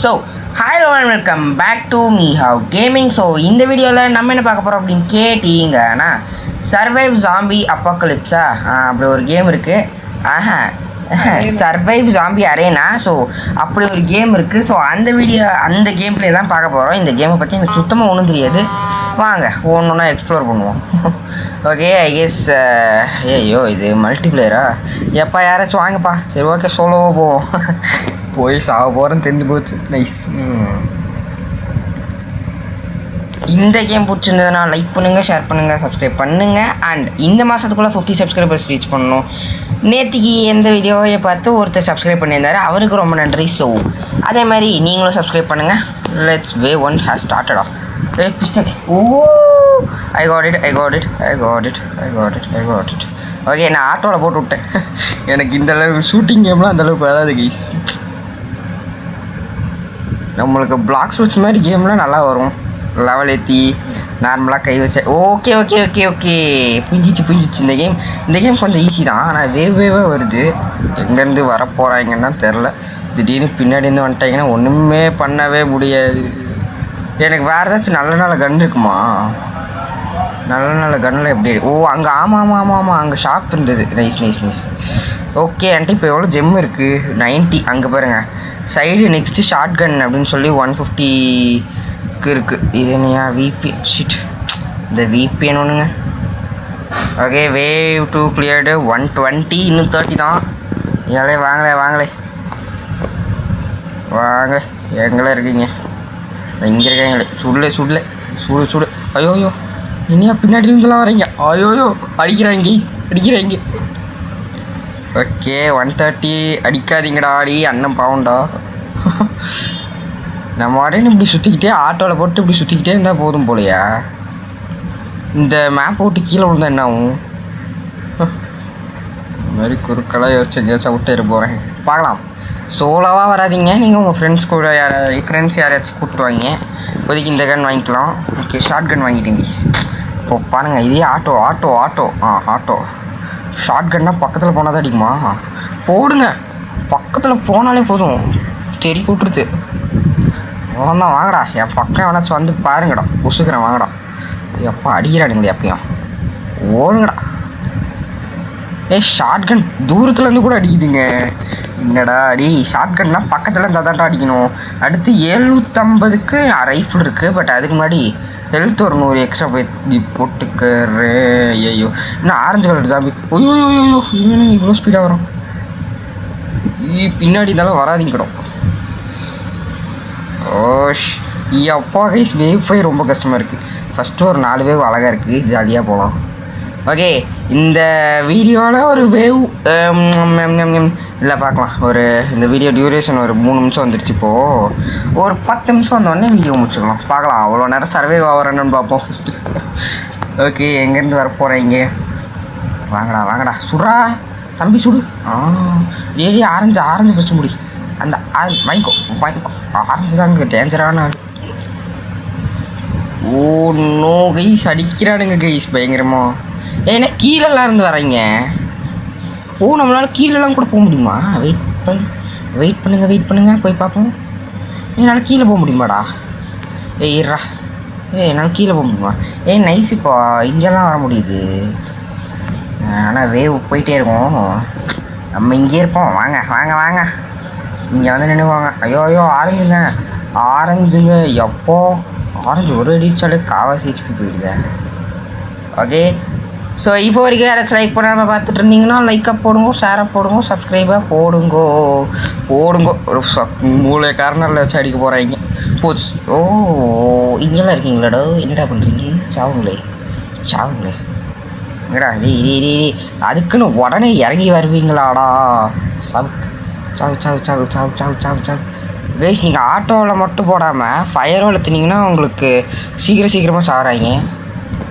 So hi and welcome back to me how gaming. So இந்த வீடியோவில் நம்ம என்ன பார்க்க போகிறோம் அப்படின்னு கேட்டீங்கன்னா, சர்வைவ் ஜாம்பி அப்போக்கலிப்ஸா அப்படி ஒரு கேம் இருக்குது. Survive zombie arena. ஸோ அப்படி ஒரு கேம் இருக்குது. ஸோ அந்த கேம் பிளே தான் பார்க்க போகிறோம். இந்த கேமை பற்றி எனக்கு சுத்தமாக ஒன்றும் தெரியாது. வாங்க ஒன்றா எக்ஸ்ப்ளோர் பண்ணுவோம். ஓகே, ஐ கெஸ் ஐயோ இது மல்டிப்ளேயரா? எப்போ யாராச்சும் வாங்கப்பா. சரி, ஓகே, சோலோவோ போவோம். போய் சாக போகிறேன்னு தெரிஞ்சு போச்சு. நைஸ். இந்த கேம் பிடிச்சிருந்ததுன்னா லைக் பண்ணுங்கள், ஷேர் பண்ணுங்கள், சப்ஸ்கிரைப் பண்ணுங்கள். அண்ட் இந்த மாதத்துக்குள்ளே 50 சப்ஸ்கிரைபர்ஸ் ரீச் பண்ணணும். நேற்றுக்கு எந்த வீடியோவை பார்த்து ஒருத்தர் சப்ஸ்கிரைப் பண்ணியிருந்தார், அவருக்கு ரொம்ப நன்றி. ஸோ அதே மாதிரி நீங்களும் சப்ஸ்கிரைப் பண்ணுங்கள். லெட்ஸ் வே ஒன் ஹேஸ் ஸ்டார்டடா. Pistol. Oh, I got it. Okay, நான் ஆட்டோவில் போட்டு விட்டேன். எனக்கு இந்த அளவுக்கு ஷூட்டிங் கேம்லாம் அந்தளவுக்கு வராது கைஸ். நம்மளுக்கு பிளாக் ஷூட்ஸ் மாதிரி கேம்லாம் நல்லா வரும். லெவல் ஏற்றி நார்மலாக கை வச்சேன். ஓகே புரிஞ்சிச்சு. இந்த கேம் கொஞ்சம் ஈஸி தான். ஆனால் வேவாக வருது. எங்கேருந்து வரப்போகிறாங்கன்னு தான் தெரில. திடீர்னு பின்னாடிருந்து வந்துட்டாங்கன்னா ஒன்றுமே பண்ணவே முடியாது. எனக்கு வேறு ஏதாச்சும் நல்ல கன் இருக்குமா? நல்ல கன்னில் எப்படி? ஓ, அங்கே ஆமாம் அங்கே ஷாப் இருந்தது. நைஸ். ஓகே, என்கிட்ட இப்போ எவ்வளோ ஜெம் இருக்குது? 90. அங்கே பாருங்கள், சைடு நெக்ஸ்ட்டு ஷார்ட் கன் அப்படின்னு சொல்லி 150க்கு இருக்குது. இது என்னையா விபிஎன்? ஷிட், இந்த விபிஎன் ஒன்றுங்க. Okay, wave 2 cleared. 120, இன்னும் 30 தான். ஏழே வாங்களே வாங்க. எங்கே இருக்கீங்க? இங்கே இருக்காங்களே. சுடல. ஐயோயோ, இனியா பின்னாடி இருந்தெல்லாம் வரீங்க. ஐயோயோ, அடிக்கிறாங்க. ஓகே, 130. அடிக்காதீங்கடா, அண்ணன் பாவண்டா. நம்ம உடனே இப்படி சுற்றிக்கிட்டே ஆட்டோவில் போட்டு இப்படி சுற்றிக்கிட்டே இருந்தால் போதும் போலையா? இந்த மேப் போட்டு கீழே விழுந்தா என்ன ஆகும்? இந்த மாதிரி குறுக்கெல்லாம் யோசிச்சு எங்கேயாச்சும் விட்டு போகிறேன். பார்க்கலாம். சோலோவாக வராதிங்க, நீங்கள் உங்கள் ஃப்ரெண்ட்ஸ் கூட யாரையாச்சும் கூப்பிட்டு வாங்க. இப்போதைக்கு இந்த கன் வாங்கிக்கலாம். ஓகே, ஷார்ட் கன் வாங்கிட்டேங்க. இப்போ பாருங்கள், இதே ஆட்டோ ஷார்ட் கன்னா பக்கத்தில் போனால் தான் அடிக்குமா? போடுங்க, பக்கத்தில் போனாலே போதும், தெரி கூட்டுருது. அவ்வளோதான். வாங்கடா, என் பக்கம் வேணாச்சும் வந்து பாருங்கடா. உசுக்கிறேன், வாங்கடா. எப்போ அடிக்கிறானுங்களே எப்பயும். ஓடுங்கடா. ஷார்ட் கன் தூரத்துலேருந்து கூட அடிக்குதுங்க. என்னடா ஷார்ட் கன்னா பக்கத்தில் இருந்தால் தான்டா அடிக்கணும். அடுத்து 750க்கு ரைஃபிள் இருக்குது. பட் அதுக்கு முன்னாடி ஹெல்த் ஒரு 100 எக்ஸ்ட்ரா போய் போட்டுக்கிறேன். ஐயோ, இன்னும் ஆரஞ்சு கலர் ஜாம்பி. ஐயோ, இவ்வளோ ஸ்பீடாக வரும். பின்னாடி இருந்தாலும் வராதிங்கடும். ஓஷ், அப்பா கைஸ், வேவ் 5 ரொம்ப கஷ்டமாக இருக்குது. ஃபஸ்ட்டு ஒரு 4 வேவ் அழகாக இருக்குது, ஜாலியாக போகலாம். ஓகே, இந்த வீடியோவில் ஒரு வேவ் இல்லை பார்க்கலாம். இந்த வீடியோ டியூரேஷன் ஒரு 3 நிமிஷம் வந்துடுச்சு. இப்போது ஒரு 10 நிமிஷம் வந்தோடனே வீடியோ முடிச்சுக்கலாம். பார்க்கலாம், அவ்வளோ நேரம் சர்வைவ் ஆகிறேன்னு பார்ப்போம் ஃபஸ்ட்டு. ஓகே, எங்கேருந்து வரப்போகிறீங்க? வாங்கடா. சுடா தம்பி, சுடு. ஆரஞ்சு ஃபஸ்ட்டு முடி. அந்த வாங்கிக்கோ. ஆரஞ்சு தாங்க டேஞ்சரான. ஓ நோ கைஸ், அடிக்கிறானுங்க கைஸ் பயங்கரமா. ஏன்னா கீழெல்லாம் இருந்து வரீங்க. ஓ, நம்மளால் கீழெல்லாம் கூட போக முடியுமா? வெயிட் பண்ணுங்க போய் பார்ப்போம். என்னால் கீழே போக முடியுமாடா? இருடா. என்னால் கீழே போக முடியுமா? நைஸ். இப்போ இங்கெல்லாம் வர முடியுது. ஆனால் வேவ் போயிட்டே இருக்கும். நம்ம இங்கே இருப்போம். வாங்க. இங்கே வந்து நின்றுவாங்க. ஐயோ, ஆரஞ்சுங்க. எப்போ ஆரஞ்சு ஒரு அடிச்சாலே காவாசி ஹெச்பி போயிடுது. ஓகே, ஸோ இப்போ வரைக்கும் யாராச்சும் லைக் பண்ணாமல் பார்த்துட்டு இருந்தீங்கன்னா லைக்காக போடுங்க, ஷேராக போடுங்க, சப்ஸ்கிரைபாக போடுங்கோ. ஒரு மூளை கார்னரில் வச்சு அடிக்க போகிறாங்க. போச்சு. ஓ, இங்கெல்லாம் இருக்கீங்களாடோ? என்னடா பண்ணுறீங்க? சாவுங்களே. என்னடா அதுக்குன்னு உடனே இறங்கி வருவீங்களாடா? சாவு. கைஸ், நீங்கள் ஆட்டோவில் மட்டும் போடாமல் ஃபயரோவில் தின்னீங்கன்னா உங்களுக்கு சீக்கிரமாக சாகிறாங்க.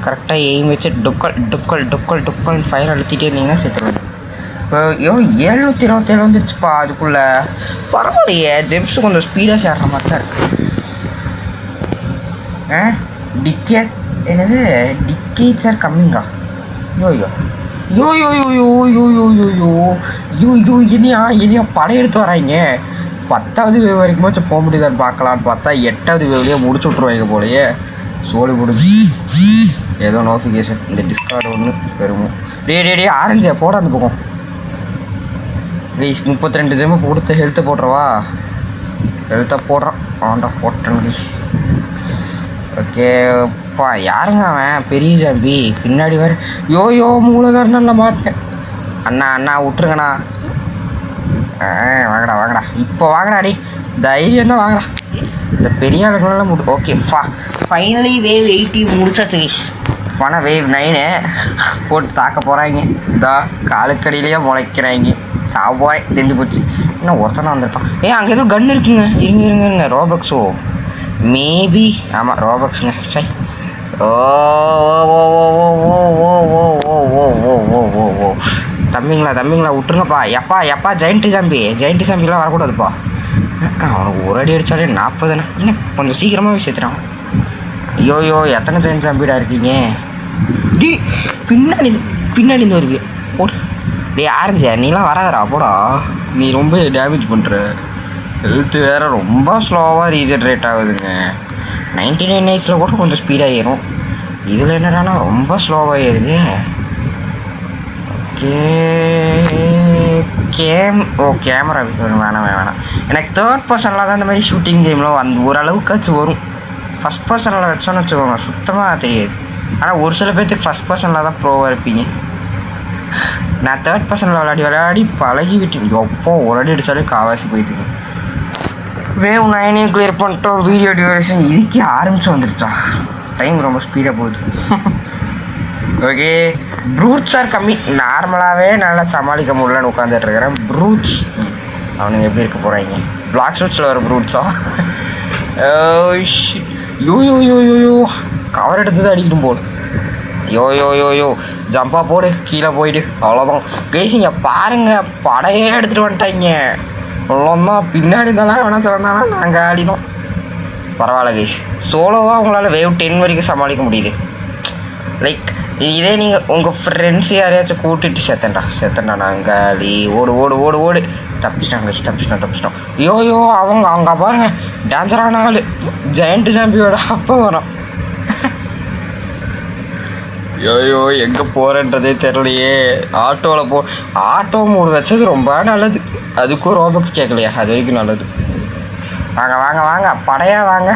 கரெக்டாக எய்ம் வச்சு டுக்கல் ஃபயர் அழுத்திட்டே இருந்தீங்கன்னா செத்துருவாங்க. இப்போ 727 வந்துடுச்சுப்பா. அதுக்குள்ளே பரவாயில்லையே, ஜெம்ஸு கொஞ்சம் ஸ்பீடாக சேர்ற மாதிரி தான் இருக்குது. டிக்கேட்ஸ் ஆர் கம்மிங்கா? யோ இனியா படையெடுத்து வராங்க. 10வது வேவ் வரைக்குமாச்சும் போக முடியுதான்னு பார்க்கலான்னு பார்த்தா 8வது வேவ்லேயே முடிச்சு விட்ருவாங்க போலையே. சோழி முடிஞ்சு ஏதோ நோட்டிஃபிகேஷன் இந்த டிஸ்கார்டு ஒன்று பெருமோ. டே ஆரஞ்சு போட அந்த பக்கம் கைஸ். 32 ஜெம்மு கொடுத்த ஹெல்த்தை போடுறவா. ஹெல்த்தை போடுறான் ஆண்டா போட்டேன் கைஸ். ஓகேப்பா யாருங்க அவன் பெரிய ஜாம்பி பின்னாடி வர. யோ மூலகாரனில் மாட்டேன். அண்ணா விட்டுருங்கண்ணா. வாங்கடா இப்போ வாங்கடா அடி தைரியம் தான் வாங்கடா. இந்த பெரிய ஆளுங்களெல்லாம் ஓகே ஃபைனலி வேவ் 80 முடிச்சாச்சு கைஸ். ஆனால் வேவ் 9 போட்டு தாக்க போகிறாங்க. இதா காலுக்கடியிலேயே முளைக்கிறாங்க. சாப்பாய் தெரிஞ்சு போச்சு. இன்னும் ஒருத்தனை வந்திருப்பான். அங்கே ஏதோ கன் இருக்குங்க. இருங்க ரோபக்ஸோ மேபி. ஆமாம் ரோபக்ஸுங்க. சரி ஓ தம்பிங்களா விட்டுருங்கப்பா. எப்பா ஜெயிண்ட் ஜாம்பிலாம் வரக்கூடாதுப்பா. அவனுக்கு ஒரு அடி அடித்தாலே 40. என்ன கொஞ்சம் சீக்கிரமாகவே சேர்த்துறான். ஐயோ எத்தனை ஜெயிண்ட் ஜாம்பிடா இருக்கீங்க. டி பின்னாடி வருது போடு. டே ஆரஞ்ச நீலாம் வராதரா போடா. நீ ரொம்ப டேமேஜ் பண்ணுற. ஹெல்த்து வேறு ரொம்ப ஸ்லோவாக ரீஜென்ரேட் ஆகுதுங்க. 99 நைட்ஸில் கூட கொஞ்சம் ஸ்பீடாகிடும். இதில் என்னடானா ரொம்ப ஸ்லோவாகிடுது. கேமரா வேணாம். எனக்கு 3rd பர்சனில் தான் இந்த மாதிரி ஷூட்டிங் கேமில் ஓரளவுக்காச்சும் வரும். ஃபஸ்ட் பர்சனில் வச்சோன்னு வச்சுக்கோங்க சுத்தமாக தெரியாது. ஆனால் ஒரு சில பேர்த்துக்கு ஃபஸ்ட் பர்சனில் தான் ப்ரோவாக இருப்பீங்க. நான் 3rd பர்சனில் விளையாடி பழகி விட்டேன். எப்போ ஒரு அடி அடித்தாலே காவாசி போயிட்டு. வேவ் 9 கிளியர் பண்ணிட்டோம். வீடியோ டியூரேஷன் இதுக்கே ஆரம்பிச்சு வந்துருச்சா. டைம் ரொம்ப ஸ்பீடாக போகுது. ஓகே ப்ரூட்ஸ் ஆர் கம்மி. நார்மலாகவே நல்லா சமாளிக்க முடியலன்னு உட்காந்துட்ருக்கிறேன். ப்ரூட்ஸ் அவனுங்க எப்படி இருக்க போகிறாங்க. பிளாக் ஷூட்ஸில் வர ப்ரூட்ஸா. யோ கவர் எடுத்து தான் அடிக்கணும் போல். யோ ஜம்பாக போடு கீழே போயிடு. அவ்வளோதான் கைஸ். இங்கே பாருங்கள் படையே எடுத்துகிட்டு வந்துட்டாங்க. அவ்வளோதான் பின்னாடி இருந்தாலும் வேணாம் சொன்னாலும் நாங்கள் ஆடினோம். பரவாயில்ல கைஸ். சோலோவாக உங்களால் வேவ் 10 வரைக்கும் சமாளிக்க முடியுது. லைக் இதே நீங்கள் உங்கள் ஃப்ரெண்ட்ஸ் யாரையாச்சும் கூட்டிகிட்டு செத்தேன்டா நாங்கள் ஓடு தப்பிச்சிட்டோம். யோ அவங்க அங்கே பாருங்க டேஞ்சரான ஆள். ஜெயண்ட் ஜாம்பியோட அப்போ வரோம். யோ எங்கே போகிறேன்றதே தெரியலையே. ஆட்டோ மூடு வச்சது ரொம்ப நல்லது. அதுக்கும் ரோபக்ஸ் கேட்கலையா அது வரைக்கும் நல்லது. வாங்க படையாக வாங்க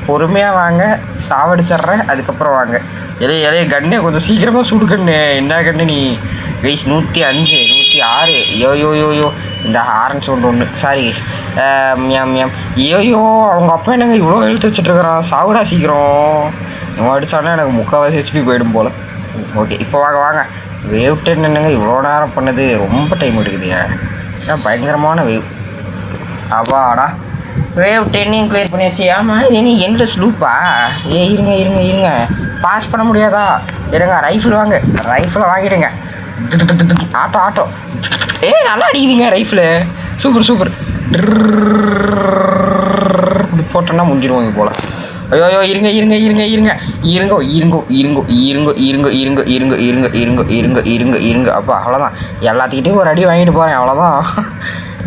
பொறுமையாக வாங்க. சாவடிச்சிட்றேன் அதுக்கப்புறம் வாங்க. இலைய கண்ணே கொஞ்சம் சீக்கிரமாக சுடு கண்ணு. என்ன கண்ணு நீ கைஸ். 105 106. யோ இந்த ஹாரன் சவுண்ட் ஒன்று. Sorry guys. மியாம். யோ அவங்க அப்பா என்னங்க இவ்வளோ எழுத்து வச்சுட்ருக்குறான். சாவுடா சீக்கிரம். இவன் அடித்தானா எனக்கு 3/4 HP போயிடும் போல். ஓகே இப்போ வாங்க. வேவ் 10 என்னங்க இவ்வளோ நேரம் பண்ணது. ரொம்ப டைம் எடுக்குது. ஏன் பயங்கரமான வேவ். அவாடா வேவ் 10 கிளியர் பண்ணியாச்சு. ஆமாம் இது நீ எண்ட்லெஸ் லூப்பா. இருங்க பாஸ் பண்ண முடியாதா. இருங்க ரைஃபிளை வாங்கிடுங்க. ஆட்டோ நல்லா அடிக்குதுங்க ரைஃபிளு. சூப்பர் இப்படி போட்டோன்னா முடிஞ்சிடுவாங்க போல். ஐயோ இருங்க அப்போ அவ்வளோதான். எல்லாத்துக்கிட்டையும் ஒரு அடி வாங்கிட்டு போகிறேன் அவ்வளோதான்.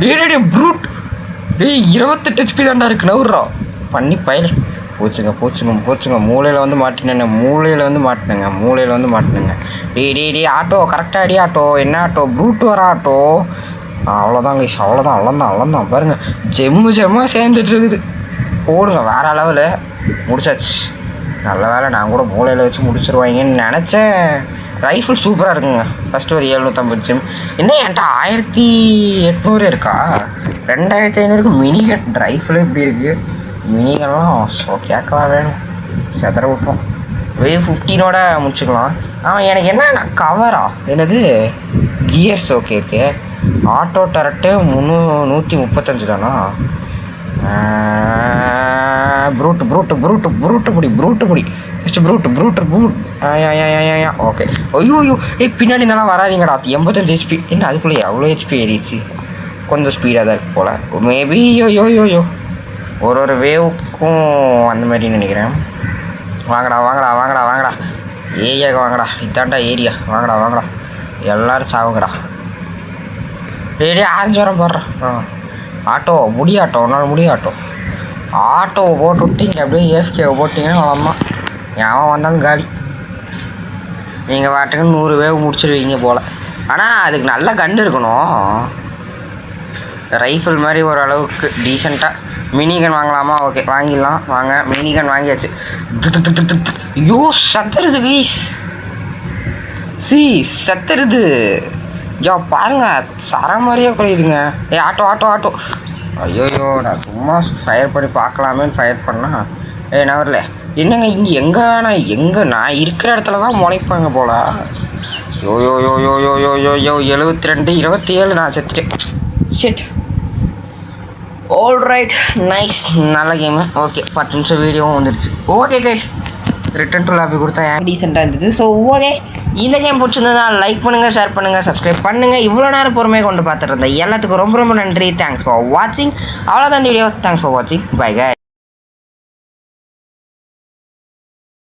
டே ப்ரூட் 28 HP தாண்டா இருக்கு. நவுறோம் பண்ணி பயில போச்சுங்க. மூளையில் வந்து மாட்டினேங்க. டே ஆட்டோ கரெக்டாக அடி. ஆட்டோ என்ன ஆட்டோ ப்ரூட் வர ஆட்டோ. அவ்வளோதான் கைஸ். அவ்வளோதான் பாருங்கள் ஜெம்மாக சேர்ந்துட்டு இருக்குது. போடுங்க வேறு அளவில் முடிச்சாச்சு. நல்ல வேலை நான் கூட மூளையில் வச்சு முடிச்சிருவாங்கன்னு நினச்சேன். ரைஃபிள் சூப்பராக இருக்குங்க. ஃபஸ்ட்டு ஒரு 750 ஜெம். என்ன என்கிட்ட 1800 இருக்கா. 2500 மினிகன். ரைஃபிளும் இப்படி இருக்குது. மினிகன்லாம் கேட்கவா வேணும். செதற விட்டோம். வேவ் 15ஓட முடிச்சுக்கலாம். எனக்கு என்ன கவரா என்னது கியர்ஸ். ஓகே ஆட்டோ டரட்டு 135 தானா. ப்ரூட்டு முடி ஃபஸ்ட்டு ப்ரூட். ஓகே ஐயோ பின்னாடி இருந்தாலும் வராதிங்கடா. 85 HP. என்ன அதுக்குள்ளே அவ்வளோ HP ஏறிடுச்சு. கொஞ்சம் ஸ்பீடாக தான் இருக்கு போல் மேபி. யோ ஒரு வேவுக்கும் அந்த மாதிரி நினைக்கிறேன். வாங்கடா ஏரியாவுக்கு வாங்கடா. இதாண்டா ஏரியா. வாங்கடா எல்லோரும் சாவுங்கடா. ஆரஞ்சு வரம் போடுறான். ஆட்டோ முடியாட்டோ உன்னால் முடியாட்டோ ஆட்டோவை போட்டு விட்டு இங்கே அப்படியே ஏஎஃப்கேவை போட்டிங்கன்னா அவ்வளோதான் எவன் வந்தாலும் காலி. நீங்கள் பாட்டுக்கு 100 வேவ் முடிச்சிடுவீங்க போல். ஆனால் அதுக்கு நல்ல கன்று இருக்கணும். ரைஃபிள் மாதிரி ஓரளவுக்கு டீசெண்டாக. மினிகன் வாங்கலாமா? ஓகே வாங்கிடலாம். வாங்க மினிகன் வாங்கியாச்சு. ஐயோ சத்துருது கைஸ். சத்துருது. ஐயோ பாருங்க சர மாதிரியே குறையுதுங்க. Auto auto auto. ஐயோயோ நான் சும்மா ஃபயர் பண்ணி பார்க்கலாமேன்னு ஃபயர் பண்ணால் நான் வரல. என்னங்க இங்கே நான் இருக்கிற இடத்துல தான் முளைப்பாங்க போல. யோ யோ யோ யோ யோ யோ யோ யோ 72 27 நான் செத்துட்டேன். ஷிட். ஆல் ரைட் நைஸ் நல்ல கேமு. ஓகே 10 நிமிஷம் வீடியோவும் வந்துடுச்சு. Okay guys return to lobby கொடுத்தா டீசெண்டாக இருந்தது. ஸோ ஓகே இந்த கேம் பிடிச்சிருந்ததுனா லைக் பண்ணுங்கள், ஷேர் பண்ணுங்கள், சப்ஸ்கிரைப் பண்ணுங்கள். இவ்வளோ நேரம் பொறுமையாக கொண்டு பார்த்துட்டு இருந்தேன் எல்லாத்துக்கும் ரொம்ப ரொம்ப நன்றி. தேங்க்ஸ் ஃபார் வாட்சிங். அவ்வளோதான் வீடியோ. தேங்க்ஸ் ஃபார் வாட்சிங். பை கை.